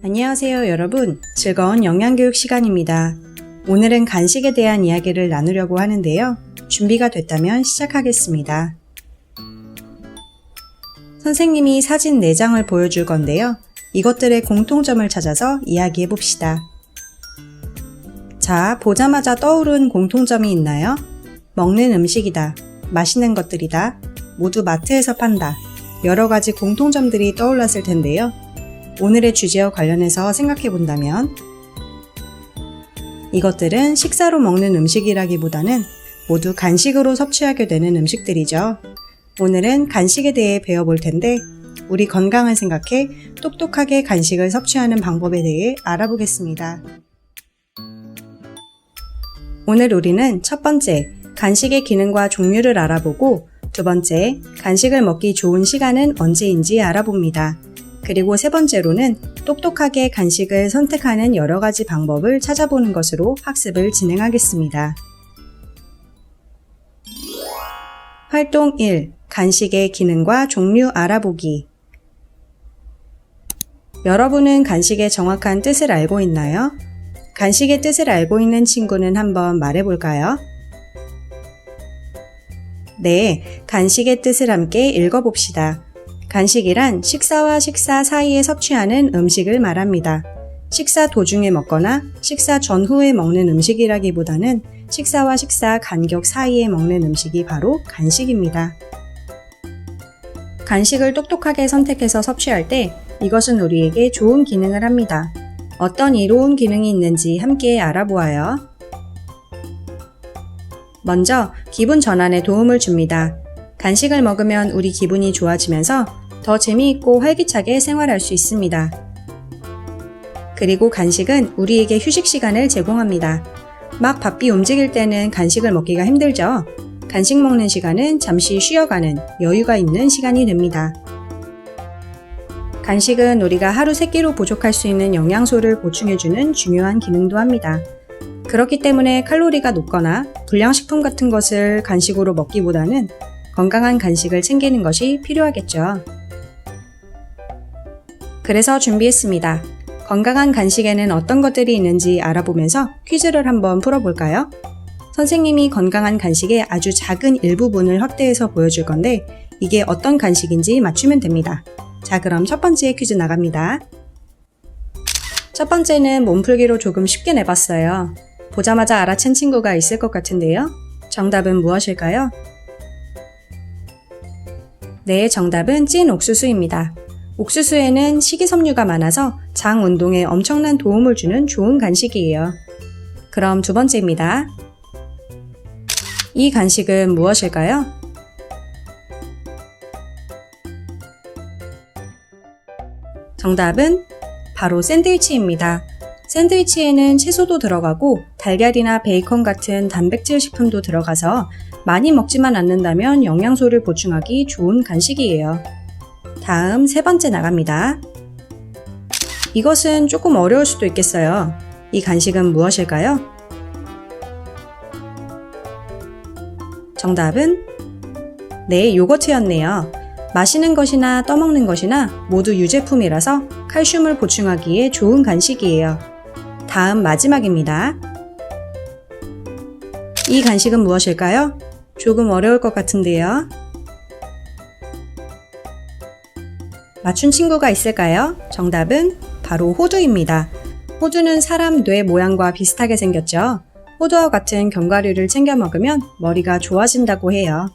안녕하세요 여러분, 즐거운 영양교육 시간입니다. 오늘은 간식에 대한 이야기를 나누려고 하는데요. 준비가 됐다면 시작하겠습니다. 선생님이 사진 4장을 보여줄 건데요. 이것들의 공통점을 찾아서 이야기해 봅시다. 자, 보자마자 떠오른 공통점이 있나요? 먹는 음식이다. 맛있는 것들이다. 모두 마트에서 판다. 여러 가지 공통점들이 떠올랐을 텐데요. 오늘의 주제와 관련해서 생각해 본다면 이것들은 식사로 먹는 음식이라기보다는 모두 간식으로 섭취하게 되는 음식들이죠. 오늘은 간식에 대해 배워볼 텐데 우리 건강을 생각해 똑똑하게 간식을 섭취하는 방법에 대해 알아보겠습니다. 오늘 우리는 첫 번째, 간식의 기능과 종류를 알아보고 두 번째, 간식을 먹기 좋은 시간은 언제인지 알아봅니다. 그리고 세 번째로는 똑똑하게 간식을 선택하는 여러 가지 방법을 찾아보는 것으로 학습을 진행하겠습니다. 활동 1. 간식의 기능과 종류 알아보기. 여러분은 간식의 정확한 뜻을 알고 있나요? 간식의 뜻을 알고 있는 친구는 한번 말해볼까요? 네, 간식의 뜻을 함께 읽어봅시다. 간식이란 식사와 식사 사이에 섭취하는 음식을 말합니다. 식사 도중에 먹거나 식사 전후에 먹는 음식이라기보다는 식사와 식사 간격 사이에 먹는 음식이 바로 간식입니다. 간식을 똑똑하게 선택해서 섭취할 때 이것은 우리에게 좋은 기능을 합니다. 어떤 이로운 기능이 있는지 함께 알아보아요. 먼저 기분 전환에 도움을 줍니다. 간식을 먹으면 우리 기분이 좋아지면서 더 재미있고 활기차게 생활할 수 있습니다. 그리고 간식은 우리에게 휴식 시간을 제공합니다. 막 바삐 움직일 때는 간식을 먹기가 힘들죠? 간식 먹는 시간은 잠시 쉬어가는 여유가 있는 시간이 됩니다. 간식은 우리가 하루 3끼로 부족할 수 있는 영양소를 보충해주는 중요한 기능도 합니다. 그렇기 때문에 칼로리가 높거나 불량식품 같은 것을 간식으로 먹기보다는 건강한 간식을 챙기는 것이 필요하겠죠. 그래서 준비했습니다. 건강한 간식에는 어떤 것들이 있는지 알아보면서 퀴즈를 한번 풀어볼까요? 선생님이 건강한 간식의 아주 작은 일부분을 확대해서 보여줄 건데 이게 어떤 간식인지 맞추면 됩니다. 자, 그럼 첫 번째 퀴즈 나갑니다. 첫 번째는 몸풀기로 조금 쉽게 내봤어요. 보자마자 알아챈 친구가 있을 것 같은데요. 정답은 무엇일까요? 네, 정답은 찐 옥수수입니다. 옥수수에는 식이섬유가 많아서 장 운동에 엄청난 도움을 주는 좋은 간식이에요. 그럼 두 번째입니다. 이 간식은 무엇일까요? 정답은 바로 샌드위치입니다. 샌드위치에는 채소도 들어가고 달걀이나 베이컨 같은 단백질 식품도 들어가서 많이 먹지만 않는다면 영양소를 보충하기 좋은 간식이에요. 다음 세 번째 나갑니다. 이것은 조금 어려울 수도 있겠어요. 이 간식은 무엇일까요? 정답은 네, 요거트였네요. 마시는 것이나 떠먹는 것이나 모두 유제품이라서 칼슘을 보충하기에 좋은 간식이에요. 다음 마지막입니다. 이 간식은 무엇일까요? 조금 어려울 것 같은데요. 맞춘 친구가 있을까요? 정답은 바로 호두입니다. 호두는 사람 뇌 모양과 비슷하게 생겼죠. 호두와 같은 견과류를 챙겨 먹으면 머리가 좋아진다고 해요.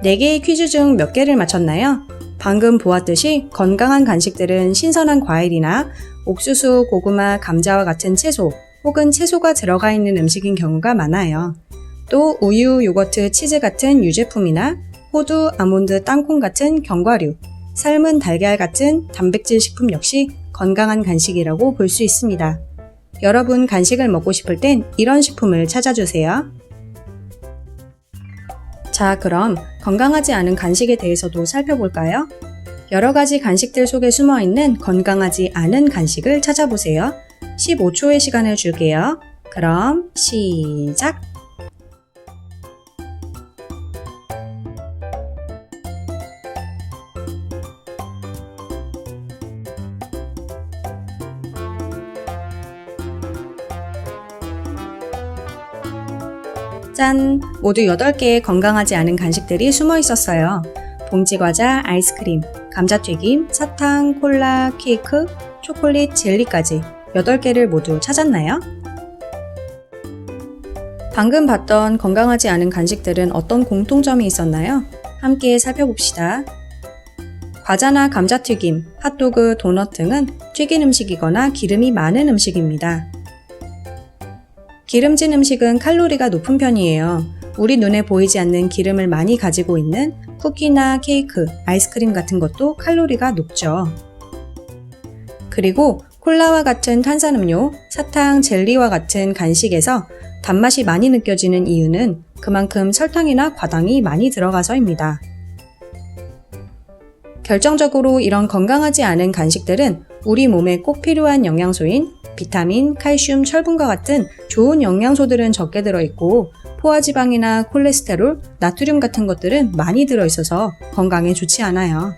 4개의 퀴즈 중 몇 개를 맞췄나요? 방금 보았듯이 건강한 간식들은 신선한 과일이나 옥수수, 고구마, 감자와 같은 채소 혹은 채소가 들어가 있는 음식인 경우가 많아요. 또 우유, 요거트, 치즈 같은 유제품이나 호두, 아몬드, 땅콩 같은 견과류, 삶은 달걀 같은 단백질 식품 역시 건강한 간식이라고 볼 수 있습니다. 여러분 간식을 먹고 싶을 땐 이런 식품을 찾아주세요. 자, 그럼 건강하지 않은 간식에 대해서도 살펴볼까요? 여러 가지 간식들 속에 숨어있는 건강하지 않은 간식을 찾아보세요. 15초의 시간을 줄게요. 그럼 시작! 짠! 모두 8개의 건강하지 않은 간식들이 숨어 있었어요. 봉지과자, 아이스크림, 감자튀김, 사탕, 콜라, 케이크, 초콜릿, 젤리까지 8개를 모두 찾았나요? 방금 봤던 건강하지 않은 간식들은 어떤 공통점이 있었나요? 함께 살펴봅시다. 과자나 감자튀김, 핫도그, 도넛 등은 튀긴 음식이거나 기름이 많은 음식입니다. 기름진 음식은 칼로리가 높은 편이에요. 우리 눈에 보이지 않는 기름을 많이 가지고 있는 쿠키나 케이크, 아이스크림 같은 것도 칼로리가 높죠. 그리고 콜라와 같은 탄산음료, 사탕, 젤리와 같은 간식에서 단맛이 많이 느껴지는 이유는 그만큼 설탕이나 과당이 많이 들어가서입니다. 결정적으로 이런 건강하지 않은 간식들은 우리 몸에 꼭 필요한 영양소인 비타민, 칼슘, 철분과 같은 좋은 영양소들은 적게 들어있고 포화지방이나 콜레스테롤, 나트륨 같은 것들은 많이 들어있어서 건강에 좋지 않아요.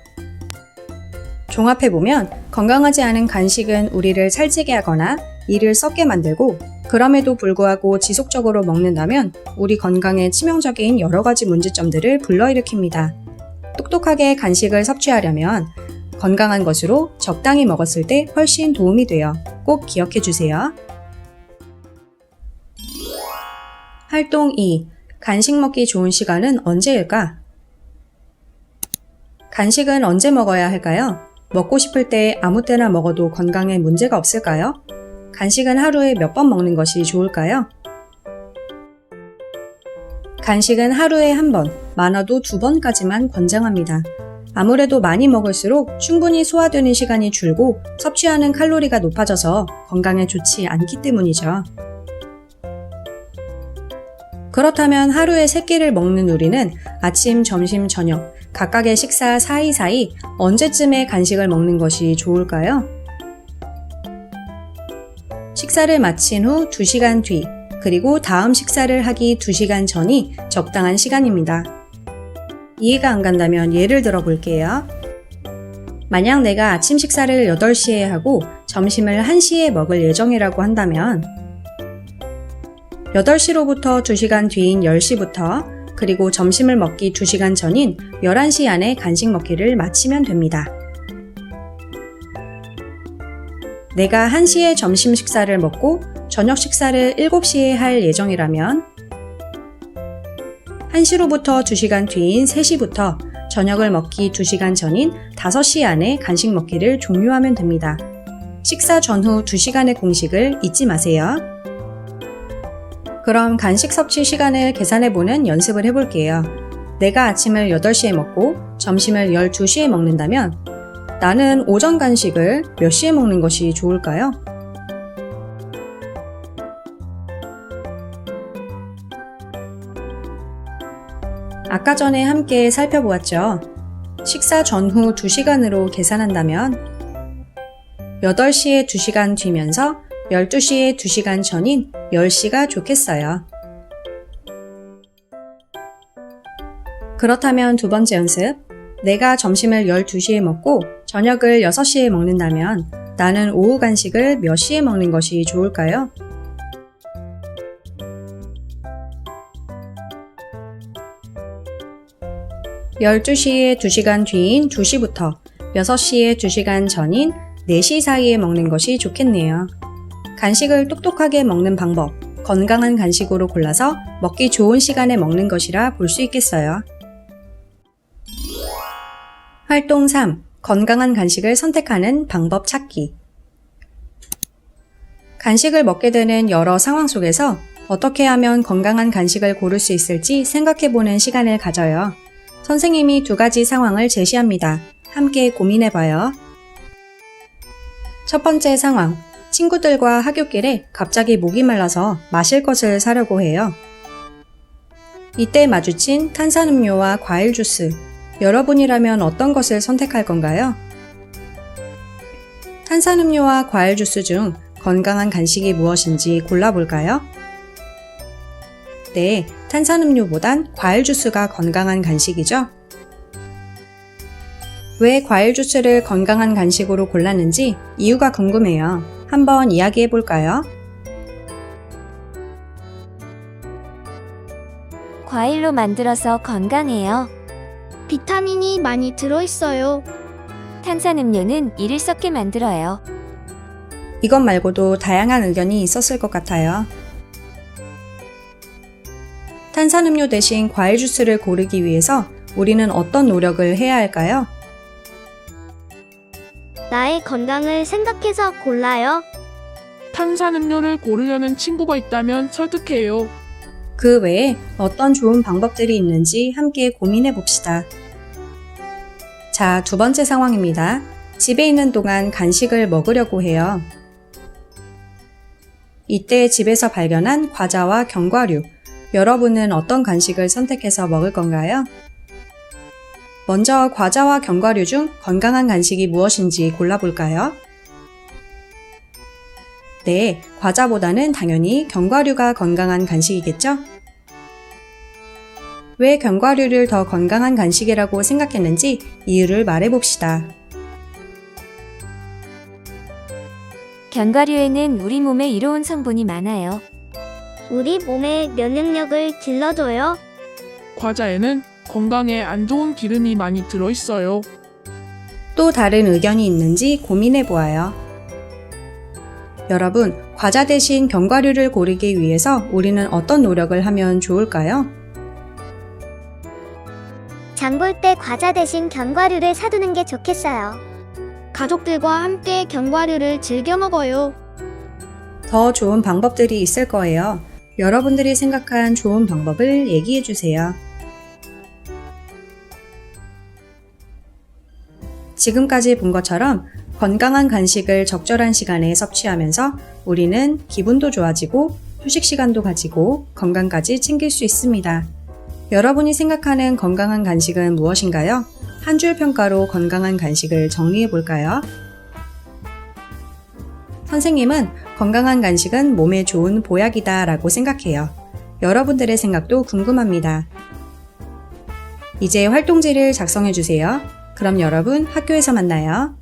종합해보면 건강하지 않은 간식은 우리를 살찌게 하거나 이를 썩게 만들고 그럼에도 불구하고 지속적으로 먹는다면 우리 건강에 치명적인 여러 가지 문제점들을 불러일으킵니다. 똑똑하게 간식을 섭취하려면 건강한 것으로 적당히 먹었을 때 훨씬 도움이 돼요. 꼭 기억해 주세요. 활동 2. 간식 먹기 좋은 시간은 언제일까? 간식은 언제 먹어야 할까요? 먹고 싶을 때 아무 때나 먹어도 건강에 문제가 없을까요? 간식은 하루에 몇 번 먹는 것이 좋을까요? 간식은 하루에 한 번, 많아도 2번까지만 권장합니다. 아무래도 많이 먹을수록 충분히 소화되는 시간이 줄고 섭취하는 칼로리가 높아져서 건강에 좋지 않기 때문이죠. 그렇다면 하루에 3끼를 먹는 우리는 아침, 점심, 저녁 각각의 식사 사이사이 언제쯤에 간식을 먹는 것이 좋을까요? 식사를 마친 후 2시간 뒤, 그리고 다음 식사를 하기 2시간 전이 적당한 시간입니다. 이해가 안 간다면 예를 들어 볼게요. 만약 내가 아침 식사를 8시에 하고 점심을 1시에 먹을 예정이라고 한다면 8시로부터 2시간 뒤인 10시부터 그리고 점심을 먹기 2시간 전인 11시 안에 간식 먹기를 마치면 됩니다. 내가 1시에 점심 식사를 먹고 저녁 식사를 7시에 할 예정이라면 1시로부터 2시간 뒤인 3시부터 저녁을 먹기 2시간 전인 5시 안에 간식 먹기를 종료하면 됩니다. 식사 전후 2시간의 공식을 잊지 마세요. 그럼 간식 섭취 시간을 계산해보는 연습을 해볼게요. 내가 아침을 8시에 먹고 점심을 12시에 먹는다면 나는 오전 간식을 몇 시에 먹는 것이 좋을까요? 아까 전에 함께 살펴보았죠. 식사 전후 2시간으로 계산한다면 8시에 2시간 뒤면서 12시에 2시간 전인 10시가 좋겠어요. 그렇다면 두 번째 연습. 내가 점심을 12시에 먹고 저녁을 6시에 먹는다면 나는 오후 간식을 몇 시에 먹는 것이 좋을까요? (12시에) 2시간 뒤인 2시부터 6시에 2시간 전인 4시 사이에 먹는 것이 좋겠네요. 간식을 똑똑하게 먹는 방법, 건강한 간식으로 골라서 먹기 좋은 시간에 먹는 것이라 볼 수 있겠어요. 활동 3. 건강한 간식을 선택하는 방법 찾기. 간식을 먹게 되는 여러 상황 속에서 어떻게 하면 건강한 간식을 고를 수 있을지 생각해보는 시간을 가져요. 선생님이 2가지 상황을 제시합니다. 함께 고민해봐요. 첫 번째 상황. 친구들과 하굣길에 갑자기 목이 말라서 마실 것을 사려고 해요. 이때 마주친 탄산음료와 과일 주스. 여러분이라면 어떤 것을 선택할 건가요? 탄산음료와 과일 주스 중 건강한 간식이 무엇인지 골라볼까요? 네, 탄산음료보단 과일 주스가 건강한 간식이죠? 왜 과일 주스를 건강한 간식으로 골랐는지 이유가 궁금해요. 한번 이야기해 볼까요? 과일로 만들어서 건강해요. 비타민이 많이 들어있어요. 탄산음료는 이를 섞게 만들어요. 이것 말고도 다양한 의견이 있었을 것 같아요. 탄산음료 대신 과일 주스를 고르기 위해서 우리는 어떤 노력을 해야 할까요? 나의 건강을 생각해서 골라요. 탄산음료를 고르려는 친구가 있다면 설득해요. 그 외에 어떤 좋은 방법들이 있는지 함께 고민해 봅시다. 자, 두 번째 상황입니다. 집에 있는 동안 간식을 먹으려고 해요. 이때 집에서 발견한 과자와 견과류, 여러분은 어떤 간식을 선택해서 먹을 건가요? 먼저 과자와 견과류 중 건강한 간식이 무엇인지 골라볼까요? 네, 과자보다는 당연히 견과류가 건강한 간식이겠죠? 왜 견과류를 더 건강한 간식이라고 생각했는지 이유를 말해봅시다. 견과류에는 우리 몸에 이로운 성분이 많아요. 우리 몸의 면역력을 길러줘요. 과자에는 건강에 안 좋은 기름이 많이 들어있어요. 또 다른 의견이 있는지 고민해 보아요. 여러분, 과자 대신 견과류를 고르기 위해서 우리는 어떤 노력을 하면 좋을까요? 장 볼 때 과자 대신 견과류를 사두는 게 좋겠어요. 가족들과 함께 견과류를 즐겨 먹어요. 더 좋은 방법들이 있을 거예요. 여러분들이 생각한 좋은 방법을 얘기해 주세요. 지금까지 본 것처럼 건강한 간식을 적절한 시간에 섭취하면서 우리는 기분도 좋아지고 휴식 시간도 가지고 건강까지 챙길 수 있습니다. 여러분이 생각하는 건강한 간식은 무엇인가요? 한 줄 평가로 건강한 간식을 정리해 볼까요? 선생님은 건강한 간식은 몸에 좋은 보약이다 라고 생각해요. 여러분들의 생각도 궁금합니다. 이제 활동지를 작성해 주세요. 그럼 여러분 학교에서 만나요.